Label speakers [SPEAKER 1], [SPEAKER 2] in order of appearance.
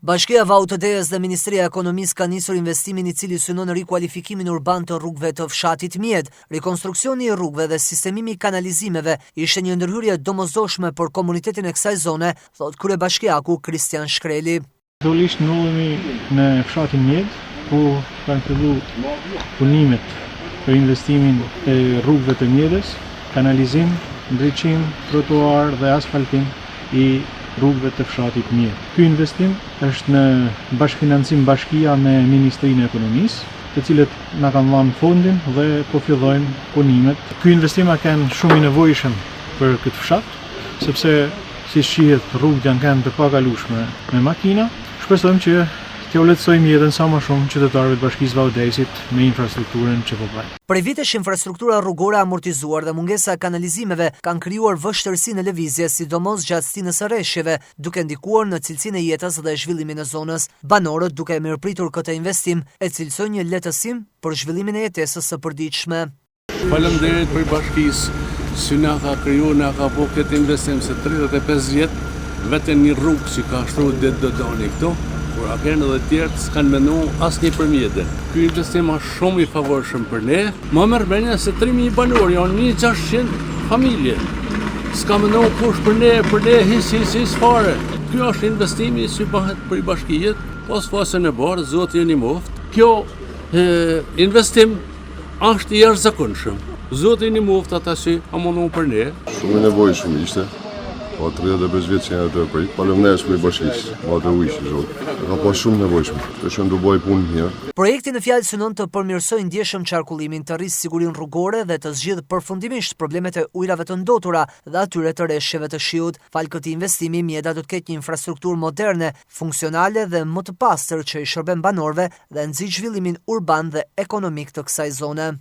[SPEAKER 1] Bashkia VAUTD-s dhe Ministria e Ekonomisë ka nisur investimin i cili synon rikualifikimin urban të rrugëve të fshatit Mjed. Rekonstruksioni i rrugëve dhe sistemimi i kanalizimeve ishte një ndërhyrje domosdoshme për komunitetin e kësaj zone, thot kryebashkiaku Kristian Shkreli.
[SPEAKER 2] Aktualisht ndodhemi në fshatin Mjed, ku kanë filluar punimet për investimin e rrugëve të Mjedës, kanalizim, ndriçim, trotuar dhe asfaltim i rrugëve të fshatit Mjed. Ky investim është në bashkëfinancim bashkia me Ministrinë e Ekonomisë, të cilët na kanë dhënë fondin dhe po fillojmë punimet. Ky investim ka qenë shumë i nevojshëm për këtë fshat, sepse si shihet rrugët janë kanë të pakalueshme me makina. Shpresojmë që t'ju lehtësojmë jetën sa më shumë qytetarëve të Bashkisë Vaudesit me infrastrukturën që po bëjmë.
[SPEAKER 1] Prej vitesh infrastruktura rrugore amortizuar dhe mungesa e kanalizimeve kanë krijuar vështirësi në lëvizje, sidomos gjatë stinës së rreshjeve, duke ndikuar në cilësinë e jetës dhe zhvillimin e zonës. Banorët, duke mirëpritur këtë investim, e cilësojnë një lehtësim për zhvillimin e jetesës së përditshme.
[SPEAKER 3] Faleminderit për Bashkisë, që na ka krijuar, na ka bërë këtë investim se 35 vjet, vetëm një rrugë që ka shtruar det do doni këtu. Por akerën edhe tjertë s'kanë menu asnjë për Mjedën. Ky investim është shumë i favorshëm për ne. Më merr mendja se 3000 banor, janë 1600 familje. S'ka menu kush për ne hiç fare. Ky është investimi që bëhet për bashkijet, pas fasën e bardhë, Zoti jeni moft. Kjo investim është i jashtëzakonshëm. Zoti jeni moft ata që amonon për ne.
[SPEAKER 4] Shumë i nevojshëm ishte. Po 35 vjet që janë të prit, faleminderit për bashkisë, të ujë zot. Ka pas shumë nevojshëm. Të shën do bëj punë mirë.
[SPEAKER 1] Projekti në fjalë synon të përmirësojë ndjeshëm qarkullimin, të rrisë sigurinë rrugore dhe të zgjidhë përfundimisht problemet e ujrave të ndotura dhe atyre të rreshjeve të shiut. Fal këtij investimi, Mjeda do të ketë një infrastrukturë moderne, funksionale dhe më të pastër që i shërben banorëve dhe nxit zhvillimin urban dhe ekonomik të kësaj zone.